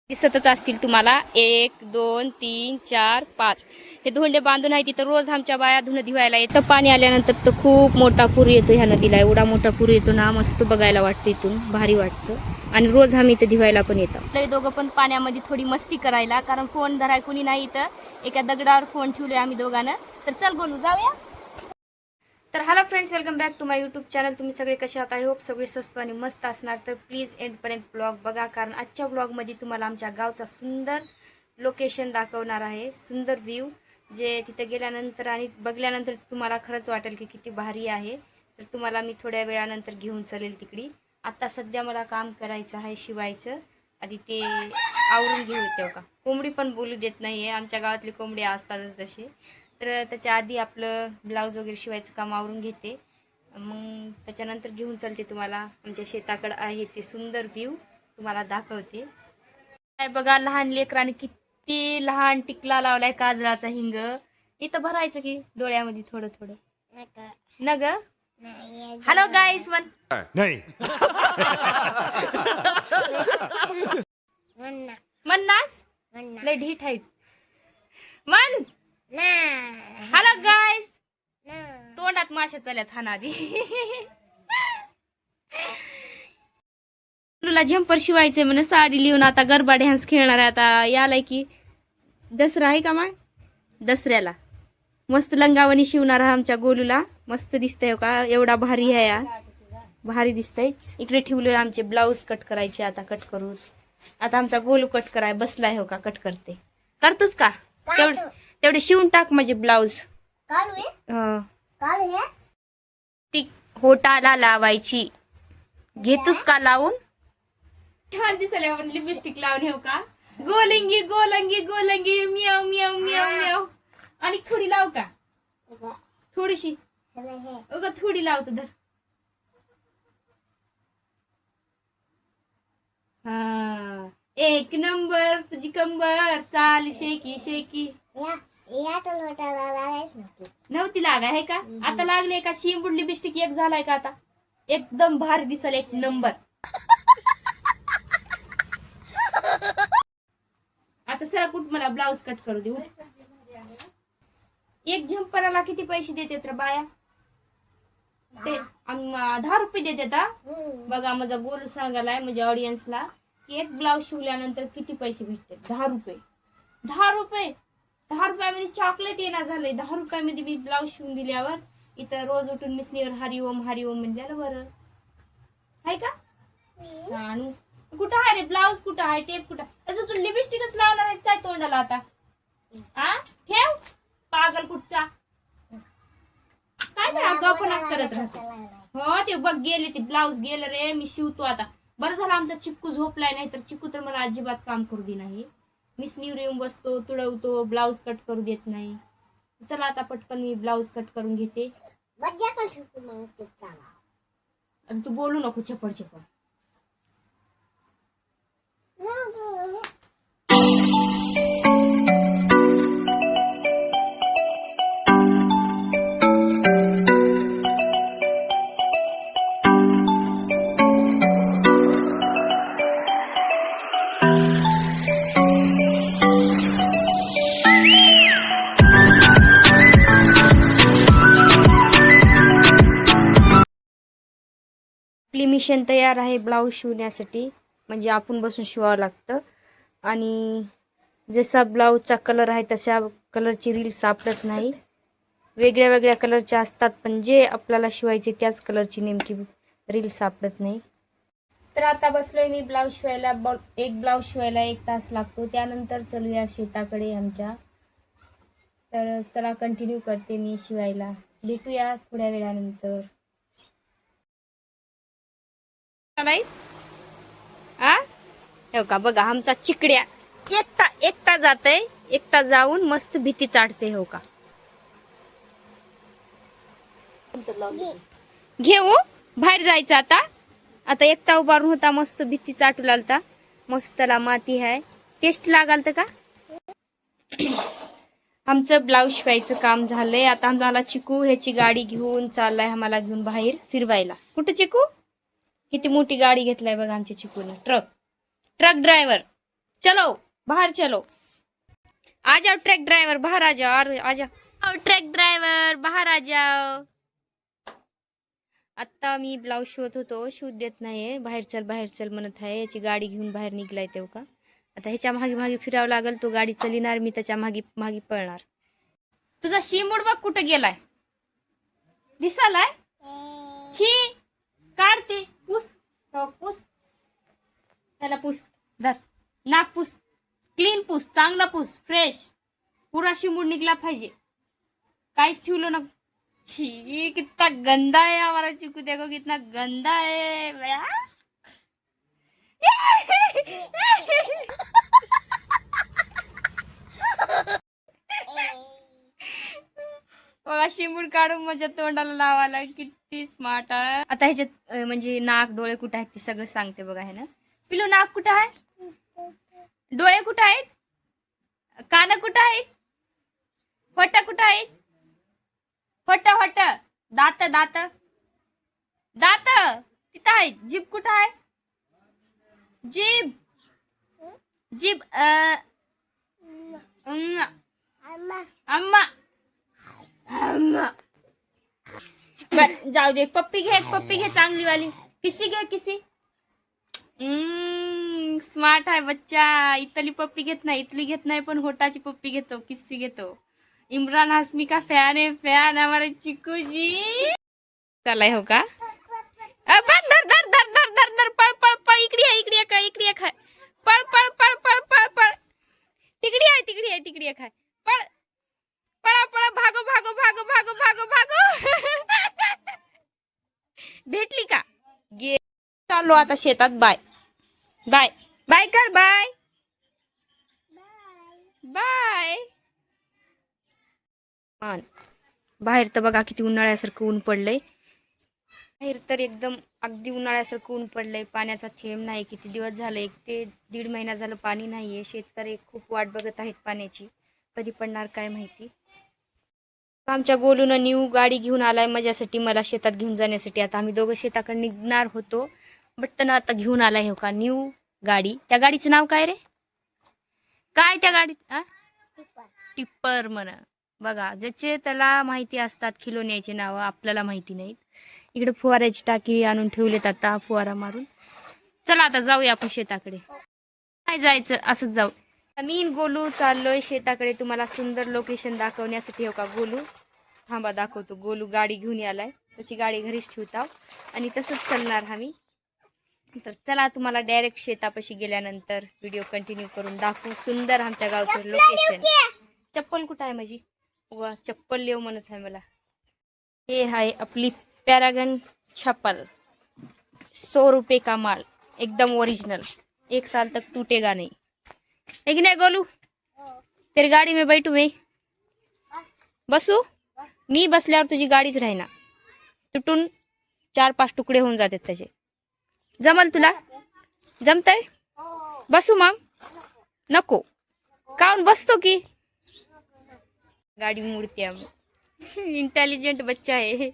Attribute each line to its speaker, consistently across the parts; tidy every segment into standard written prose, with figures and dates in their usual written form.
Speaker 1: दिसतच असतील तुम्हाला. 1 2 3 4 5 हे धोंडे बांधून आहे. तिथं रोज आमच्या बाया धुणं धुवायला येतं. पाणी आल्यानंतर तर खूप मोठा पूर येतो ह्या नदीला. एवढा मोठा पूर येतो ना, मस्त बघायला वाटतं, इथून भारी वाटतं. आणि रोज आम्ही इथं धुवायला पण येतो. तरी दोघं पण पाण्यामध्ये थोडी मस्ती करायला, कारण फोन धराय कुणी नाही इथं. एका दगडावर फोन ठेवले आम्ही दोघांना. तर चल बोलू जाऊया. तर hello friends, welcome back to my YouTube channel. तुम्ही सगळे कसे आहात? आय होप सगळे स्वस्त आणि मस्त असणार. तर प्लीज एंडपर्यंत ब्लॉग बघा, कारण आजच्या ब्लॉगमध्ये तुम्हाला आमच्या गावचा सुंदर लोकेशन दाखवणार आहे. सुंदर व्ह्यू, जे तिथे गेल्यानंतर आणि बघल्यानंतर तुम्हाला खरंच वाटेल की किती भारी आहे. तर तुम्हाला मी थोड्या वेळानंतर घेऊन चालेल तिकडे. आता सध्या मला काम करायचं आहे, शिवायचं. आधी ते आवरून घेऊ येते का. कोंबडी पण बोलू देत नाही आहे. आमच्या गावातली कोंबडी असतातच तसे. तर त्याच्या आधी आपलं ब्लाऊज वगैरे शिवायचं काम आवरून घेते. मग त्याच्यानंतर घेऊन चालते तुम्हाला आमच्या शेताकडं आहे ते सुंदर व्ह्यू तुम्हाला दाखवते. काय बघा, लहान लेकराने किती लहान टिकला लावलाय काजळाचा हिंग. इथं भरायचं की डोळ्यामध्ये थोडं थोडं न ग. हॅलो गाईस वन
Speaker 2: नाही.
Speaker 1: म्हणनास लय ढीठ आहेस मन. हॅलो गाईस, तोंडात माशा चाल्यात हा आधी. तुला झंपर शिवायचंय म्हणे, साडी लिहून आता गरबा डान्स खेळणार आहे. आता यालाय की दसरा आहे का माय, दसऱ्याला मस्त लंगावणी शिवणार आहे आमच्या गोलूला. मस्त दिसतंय का, एवढा भारी आहे या, भारी दिसतंय. इकडे ठेवले आमचे ब्लाऊज कट करायचे. आता कट करू. आता आमचा गोलू कट कराय बसलाय हो का, कट करते. करतोस का? तेवढे शिवून टाक माझे ब्लाऊज. टिक होटाला लावायची, घेतोच का लावून? छान दिसले आपण लिपस्टिक लावून हो का. गोलंगी गोलंगी गोलंगी मियाव मियाव मियाव मियाव. आणि थोडी लाव का, थोडीशी अगं, थोडी लावतो धर. हा, एक नंबर तुझी कंबर, चाल शेकी शेकी. नव्हती लागा आहे का, आता लागले का? शिंबूड लिपस्टिक एक झालाय का आता? एकदम भारी दिसल, एक नंबर. आता सरा कुठ मला ब्लाऊज कट करू देऊ. एक झंपराला किती पैसे देतात रे बाया? ते 10 रुपये देतात. बघा, माझा गोलू सांगायलाय माझ्या ऑडियन्सला की एक ब्लाऊज शिवल्यानंतर किती पैसे भेटतात. 10 रुपये. 10 रुपये. 10 रुपयामध्ये चॉकलेट येणार झालंय. 10 रुपयामध्ये मी ब्लाऊज शिवून दिल्यावर इथं रोज उठून मिसनीवर हरिओम हरिओम म्हणल्याला बरं आहे का? आणि कुठं आहे रे ब्लाऊज, कुठं आहे टेप, कुठं? आता तू लिपस्टिकच लावणार आहेस काय तोंडाला आता? हा ठेव, पागल कुठचा. काय करा, गपनाच करत राहतो. हो ते बघ, गेले ते ब्लाऊज गेलं रे. मी शिवतो आता. बरं झालं आमचा चिक्कू झोपलाय, नाही तर चिक्कू तर मला अजिबात काम करू दे नाही. मिसनीवर येऊन बसतो, तुडवतो, ब्लाऊज कट करू देत नाही. चला आता पटकन मी ब्लाऊज कट करून घेते. तू बोलू नको छपड छपड. आपली मिशन तयार आहे ब्लाऊज शिवण्यासाठी. म्हणजे आपण बसून शिवावं लागतं. आणि जसा ब्लाऊजचा कलर आहे तशा कलरची रील सापडत नाही. वेगळ्या वेगळ्या कलरच्या असतात, पण जे आपल्याला शिवायचे त्याच कलरची नेमकी रील सापडत नाही. तर आता बसलोय मी ब्लाऊज शिवायला. एक ब्लाऊज शिवायला 1 तास लागतो. त्यानंतर चलूया शेताकडे आमच्या. तर चला कंटिन्यू करते मी शिवायला. भेटूया थोड्या वेळानंतर. हो का, बघा आमचा चिकड्या एकटा जातय, एकटा जाऊन मस्त भीती चाटते. हो का, घेऊ बाहेर जायचं आता. आता एकटा उभारून होता, मस्त भीती चाटू लागता. मस्त त्याला माती आहे, टेस्ट लागाल तर का. आमचं ब्लाऊज शिवायचं काम झालंय. आता आम्हाला चिकू ह्याची गाडी घेऊन चाललाय, आम्हाला घेऊन बाहेर फिरवायला. कुठं चिकू? किती मोठी गाडी घेतलाय बघा आमच्या चिकूने. Truck driver. चलो बाहर चलो, आ जाओ ट्रक ड्राइवर बाहर आ जाओ, और आ जाओ ट्रक ड्राइवर बाहर आ जाओ. आत्ता मी ब्लाऊज शिवत होतो, शिवत देत नाहीये. बाहेर चल म्हणत आहे. याची गाडी घेऊन बाहेर निघलाय तेव्हा का. आता ह्याच्या मागे मागे फिरावं लागल. तो गाडी चलिणार, मी त्याच्या मागे मागे पळणार. तुझा शिमूड बघ कुठं गेलाय, दिसालाय. छी काढते, पुस पुस त्याला, पुस धर, नाक पुस, क्लीन पुस, चांगला पुस, फ्रेश, पुरा शिमूड निघला पाहिजे, काहीच ठेवलं ना. छी कितना गंदा है हमारा चिकू, देखो कितना गंदा है भैया. बघा शिमूड काढून माझ्या तोंडाला लावायला, किती स्मार्ट आहे. आता ह्याच्यात म्हणजे नाक डोळे कुठे आहेत ते सगळं सांगते बघा. हे ना पिलू, नाक कुठं आहे, डोळे कुठं आहेत, कान कुठं आहेत, होटा कुठं आहेत, होट होट, दात दात दात तिथं आहेत. जीभ कुठं आहे, जीभ जीभ अम्मा अम्मा. जाऊ दे, पप्पी घे, पप्पी घे चांगली वाली, किसी घे किसी. स्मार्ट आहे बच्चा. इथली पप्पी घेत नाही, इथली घेत नाही, पण होटाची पप्पी घेतो, किस्सी घेतो. इमरान हाशमी का फॅन है, फॅन हमारे चिकू जी. चलाय हो का, धर धर धर धर धर धर, पळ पळ पळ, इकडे काय, इकडे खाय, पळ पळ पळ पळ पळ पळ, तिकडी आहे खाय, पळ पळा पळा, भागो भागो भागो भागो भागो भागो. भेटली का, गे. चाललो आता शेतात. बाय बाय बाय कर, बाय बाय. बाहेर तर बघा किती उन्हाळ्यासारखं ऊन पडलंय. बाहेर तर एकदम अगदी उन्हाळ्यासारखं ऊन पडलंय. पाण्याचा थेंब नाही. किती दिवस झाले, 1 ते 1.5 महिना झालं पाणी नाहीये. शेतकरी खूप वाट बघत आहेत पाण्याची, कधी पडणार काय माहिती. आमच्या गोलूनं न्यू गाडी घेऊन आलाय माझ्यासाठी, मला शेतात घेऊन जाण्यासाठी. आता आम्ही दोघं शेताकडे निघणार होतो, बट त्यानं आता घेऊन आलाय हो का न्यू गाडी. त्या गाडीचं नाव काय रे, काय त्या गाडीत, टिप्पर म्हणा. बघा, ज्याचे त्याला माहिती असतात खिलोन्याचे नावं, आपल्याला माहिती नाहीत. इकडे फुवाऱ्याची टाकी आणून ठेवलेत, आता फुवारा मारून. चला आता जाऊया आपण शेताकडे. काय जायचं, असंच जाऊ. मी गोलू चाललोय शेताकडे, तुम्हाला सुंदर लोकेशन दाखवण्यासाठी. हो का गोलू, थांबा दाखवतो. गोलू गाडी घेऊन आलाय, त्याची गाडी घरीच ठेवता आणि तसंच चालणार आम्ही. तर चला, तुम्हाला डायरेक्ट शेतापाशी गेल्यानंतर व्हिडिओ कंटिन्यू करून दाखवू सुंदर आमच्या गावचं लोकेशन. चप्पल कुठं आहे माझी, वा चप्पल लेव म्हणत आहे मला. हे आहे आपली पॅरागन चप्पल, 100 रुपये का माल, एकदम ओरिजिनल, 1 साल तक टूटेगा नहीं. है कि नहीं गोलू, तेरी गाडी में बैठू मैं, बसू मी, बसल्यावर तुझी गाडीच राहीना, तुटून 4-5 तुकडे होऊन जातात त्याचे. जमल तुला, जमतय, बसू मग, नको काऊन, बसतो की गाड़ी मुड़ती है. इंटेलिजेंट बच्चा है.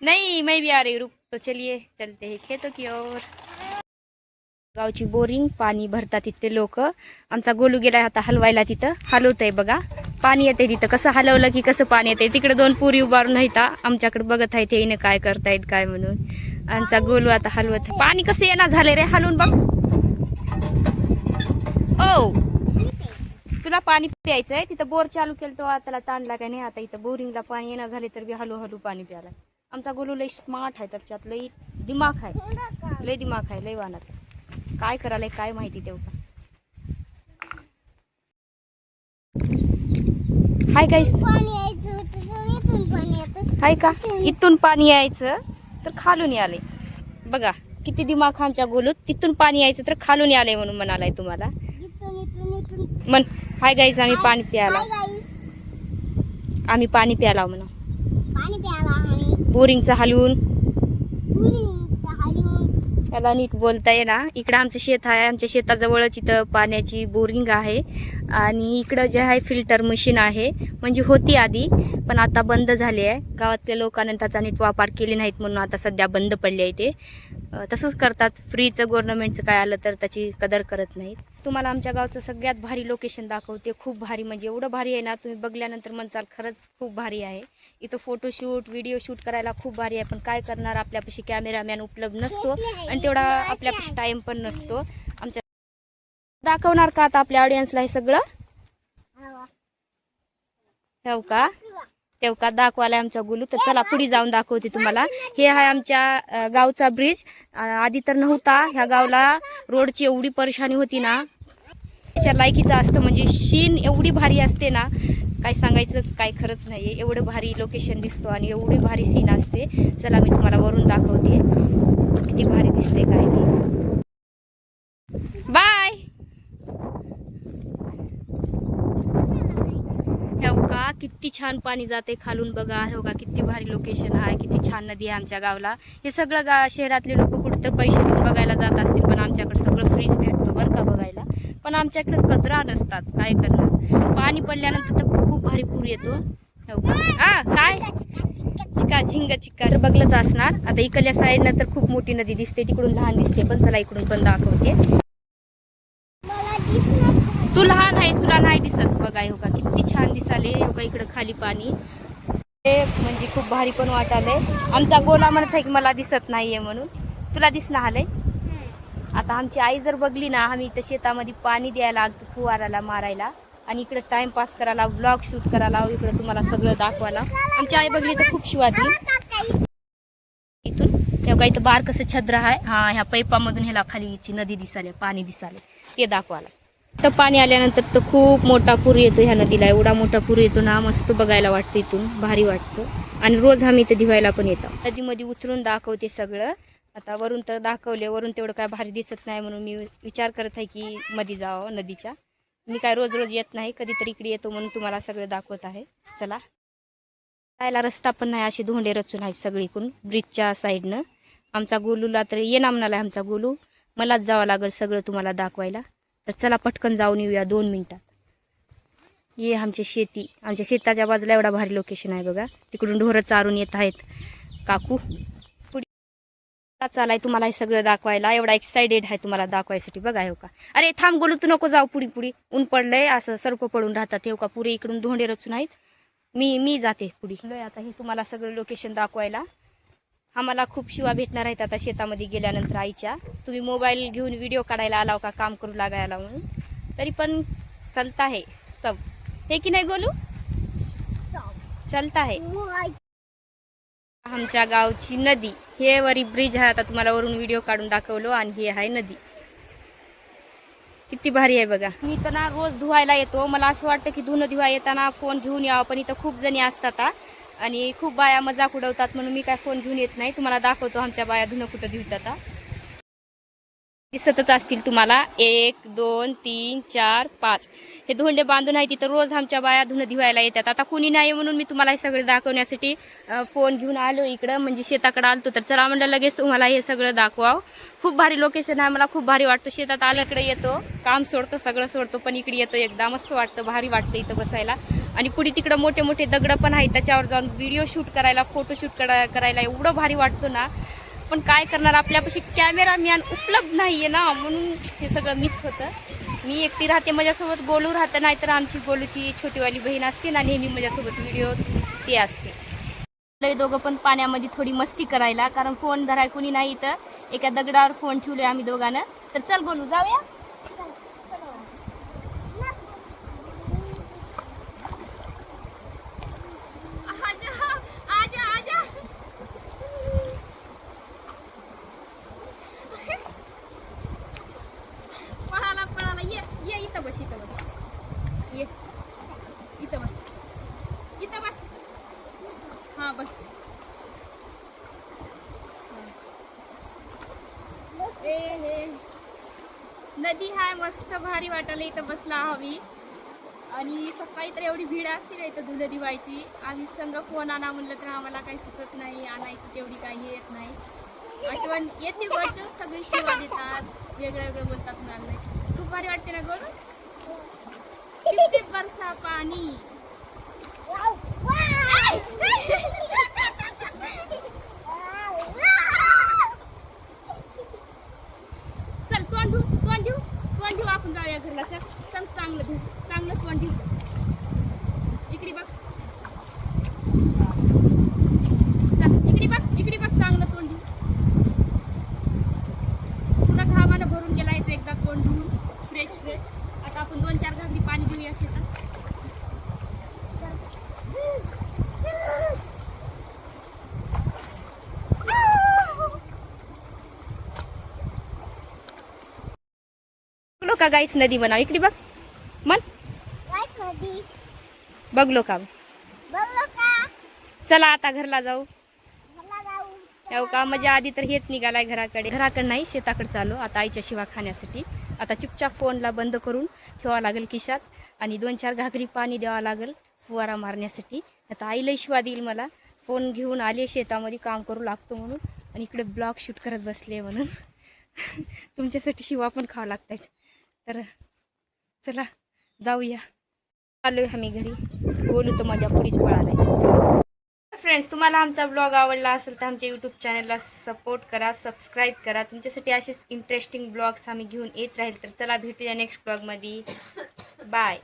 Speaker 1: नहीं मैं भी आ रही हूँ, रुक. तो चलिए चलते हैं खेतों की ओर. गावची बोरिंग, पाणी भरतात तिथे लोक. आमचा गोलू गेलाय आता हलवायला, तिथं हलवतय बघा. पाणी येते तिथं, कसं हलवलं की कसं पाणी येते. तिकडे 2 पुरी उभारून आहेत, आमच्याकडे बघत आहेत हे काय करतायत काय म्हणून. आमचा गोलू आता हलवत. पाणी कसं येणार झाले रे, हलवून बघ. ओ तुला पाणी प्यायचंय, तिथं बोर चालू केलं तो त्याला ताणला काय नाही. आता इथं बोरिंगला पाणी येणार झाले तर बी हळूहळू पाणी प्यायला. आमचा गोलू लय स्मार्ट आहे, त्याच्यात लय दिमाग आहे, लय दिमाग आहे, लय वाहनाचा. काय करायला काय माहिती तेव्हा. हाय गाईस, हाय का, इथून पाणी यायचं तर खालून आले. बघा किती दिमाग आमच्या गोलूत, तिथून पाणी यायचं तर खालून आले म्हणून म्हणालाय तुम्हाला. मन हाय गाईस, आम्ही पाणी प्यायला, आम्ही पाणी प्यायला म्हणा, बोरिंगचा हलवून याला नीट बोलता ये ना. इकडं आमचं शेत आहे. आमच्या शेताजवळच इथं पाण्याची बोरिंग आहे आणि इकडं जे आहे फिल्टर मशीन आहे. म्हणजे होती आधी, पण आता बंद झाली आहे. गावातल्या लोकांनी त्याचा नीट वापर केले नाहीत म्हणून आता सध्या बंद पडले आहे ते. तसंच करतात. फ्रीचं गव्हर्नमेंटचं काय आलं तर त्याची कदर करत नाहीत. तुम्हाला आमच्या गावचं सगळ्यात भारी लोकेशन दाखवते. खूप भारी, म्हणजे एवढं भारी आहे ना, तुम्ही बघल्यानंतर म्हणसाल खरंच खूप भारी आहे. इथं फोटोशूट व्हिडिओ शूट करायला खूप भारी आहे. पण काय करणार, आपल्यापाशी कॅमेरामॅन उपलब्ध नसतो आणि तेवढा आपल्यापाशी टाइम पण नसतो. आमच्या दाखवणार का आता आपल्या ऑडियन्सला हे सगळं? ठेव का तेव का दाखवायला आमच्या गुलू. तर चला पुढे जाऊन दाखवते तुम्हाला. हे आहे आमच्या गावचा ब्रिज. आधी तर नव्हता. ह्या गावला रोडची एवढी परेशानी होती ना, त्याच्या लायकीचं असतं. म्हणजे शीन एवढी भारी असते ना, काय सांगायचं काय खरंच नाही. एवढं भारी लोकेशन दिसतो आणि एवढी भारी सीन असते. चला मी तुम्हाला वरून दाखवते किती भारी दिसते काय ते. बाय. का किती छान पाणी जाते खालून बघा. हो का किती भारी लोकेशन आहे. किती छान नदी आहे आमच्या गावला. हे सगळं शहरातले लोक कुठं पैसे देऊन बघायला जात असतील, पण आमच्याकडे सगळं फ्रीज भेटतो बरं का बघायला. पण आमच्याकडे कचरा नसतात. काय करणार, पाणी पडल्यानंतर तर खूप भारी पूर येतो. हो का काय चिका झिंगा चिका तर बघलंच असणार. आता इकडल्या साईडनं तर खूप मोठी नदी दिसते, तिकडून लहान दिसते. पण चला इकडून पण दाखवते. तू लहान आहेस, तुला नाही दिसत. बघा हो का किती छान दिसाले. हो का इकडं खाली पाणी, म्हणजे खूप भारी पण वाटालंय. आमचा गोला म्हणत आहे की मला दिसत नाहीये म्हणून. तुला दिसणार आलंय. आता आमची आई जर बघली ना, आम्ही इथं शेतामध्ये पाणी द्यायला आलतो फुवाराला मारायला आणि इकडे टाइमपास करायला, ब्लॉग शूट करायला, इकडे तुम्हाला सगळं दाखवायला. आमची आई बघली तर खूप शिवा दिली. इथून तेव्हा इथं बार कसं छद्र आहे. हा ह्या पैपामधून ह्याला खालीची नदी दिसाले, पाणी दिसाले, ते दाखवायला. तर पाणी आल्यानंतर तर खूप मोठा पूर येतो ह्या नदीला. एवढा मोठा पूर येतो ना, मस्त बघायला वाटतं. इथून भारी वाटतं. आणि रोज आम्ही इथं दिवायला पण येतो. नदीमध्ये उतरून दाखवते सगळं. आता वरून तर दाखवले, वरून तेवढं काय भारी दिसत नाही म्हणून मी विचार करत आहे की मध्ये जावं नदीच्या. मी काय रोज रोज येत नाही, कधीतरी इकडे येतो म्हणून तुम्हाला सगळं दाखवत आहे. चला. जायला रस्ता पण नाही, असे धोंडे रचून आहेत सगळीकडून ब्रिजच्या साईडनं. आमचा गोलूला तर ये नामनाला आमचा गोलू. मलाच जावं लागेल सगळं तुम्हाला दाखवायला. तर चला पटकन जाऊन येऊया 2 मिनिटात. ये आमची शेती, आमच्या शेताच्या बाजूला एवढा भारी लोकेशन आहे बघा. तिकडून ढोरं चारून येत आहेत काकू. पुढे चालाय तुम्हाला हे सगळं दाखवायला. एवढा एक्साइटेड आहे तुम्हाला दाखवायसाठी. बघा हो का. अरे थांब गोलू, तू नको जाऊ पुढे पुढे. ऊन पडलंय, असं सर्प पडून राहतात. हो का पुरे इकडून धोंडे रचून आहेत. मी जाते पुढे. आता हे तुम्हाला सगळं लोकेशन दाखवायला. आम्हाला खूप शिवा भेटणार आहेत आता शेतामध्ये गेल्यानंतर आईच्या. तुम्ही मोबाईल घेऊन व्हिडिओ काढायला आलाव का, काम करू लागायला म्हणून. तरी पण चलता है सब, हे की नाही गोलू? चलता है. आमच्या गावची नदी, हे वरी ब्रिज आहे. आता तुम्हाला वरून व्हिडिओ काढून दाखवलो. आणि हे आहे नदी. किती भारी आहे बघा. मी तर ना रोज धुवायला येतो. मला असं वाटतं की धुणं धुवा येताना फोन घेऊन यावं, पण इथं खूप जणी असतात आणि खूप बाया मजाक उडवतात म्हणून मी काय फोन घेऊन येत नाही. तुम्हाला दाखवतो आमच्या बाया धुणं कुठं धुतात. दिसतच असतील तुम्हाला. 1 2 3 4 5 हे धोंडे बांधून आहे. तिथं रोज आमच्या बाया धुणं धुवायला येतात. आता कुणी नाही म्हणून मी तुम्हाला हे सगळं दाखवण्यासाठी फोन घेऊन आलो इकडं, म्हणजे शेताकडे आलतो. तर चला म्हणलं लगेच तुम्हाला हे सगळं दाखवावं. खूप भारी लोकेशन आहे. मला खूप भारी वाटतं. शेतात आल्याकडे येतो, काम सोडतो, सगळं सोडतो, पण इकडे येतो एकदा. मस्त वाटतं, भारी वाटतं इथं बसायला. आणि पुढे तिकडं मोठे मोठे दगडं पण आहेत, त्याच्यावर जाऊन व्हिडिओ शूट करायला, फोटोशूट करायला एवढं भारी वाटतं ना. पण काय करणार, आपल्यापाशी कॅमेरामॅन उपलब्ध नाहीये ना, म्हणून हे सगळं मिस होतं. मी एकटी राहते, माझ्यासोबत गोलू राहतं, नाहीतर आमची गोलूची छोटीवाली बहीण असते ना, नेहमी माझ्यासोबत व्हिडिओ ते असते. दोघं पण पाण्यामध्ये थोडी मस्ती करायला, कारण फोन धराय कुणी नाही इथं. एका दगडावर फोन ठेवलोय आम्ही दोघांना. तर चल गोलू जाऊया. ये इथं बस, इथं बस, ये इथं बस, इथं बस. हा बस. हे नदी हाय, मस्त भारी वाटायला इथं बसला हवी. आणि सकाळी तर एवढी भीड असते ना इथं धुणं धुवायची. आम्ही संग फोन आणा म्हणलं तर आम्हाला काही सुचत नाही, आणायची तेवढी काही येत नाही. आठवण येते बट सगळी शिवा देतात, वेगळं वेगळं बोलतात मला. खूप भारी वाटते ना गोड. किती बरसा पाणी. चल तोंड धु, तोंड धु, तोंड धु, आपण जाऊया घरला. चल चल, चांगलं धु, चांगलं तोंड धु. इकडे बघ, चल इकडे बघ, इकडे बघ, चांगलं तोंड धु. पुन्हा घामानं भरून गेला याचं एकदा तोंड धुवून फ्रेश फ्रेश. आता आपण 2-4 घागरी पाणी देऊया शेतात. बघलो का गाईस नदी बनाव. इकडे बघ मन, बघलो का. चला आता घरला जाऊ. हो का, म्हणजे आधी तर हेच निघालाय घराकडे नाही शेताकडे चालू. आता आईच्या शिवा खाण्यासाठी. आता चुपचाप फोनला बंद करून ठेवावं लागेल खिशात आणि 2-4 घागरी पाणी द्यावं लागेल फुवारा मारण्यासाठी. आता आई लई शिवा देईल मला. फोन घेऊन आले शेतामध्ये काम करू लागतो म्हणून, आणि इकडे ब्लॉग शूट करत बसले म्हणून. तुमच्यासाठी शिवा पण खावं लागतात. तर चला जाऊया. आलोय आम्ही घरी. बोलू तर माझ्या पुढीच पळालाय. फ्रेंड्स, तुम्हाला आमचा ब्लॉग आवडला असेल तर आमच्या यूट्यूब चॅनलला सपोर्ट करा, सबस्क्राईब करा. तुमच्यासाठी असेच इंटरेस्टिंग ब्लॉग्स आम्ही घेऊन येत राहील. तर चला भेटूया नेक्स्ट ब्लॉगमध्ये. बाय.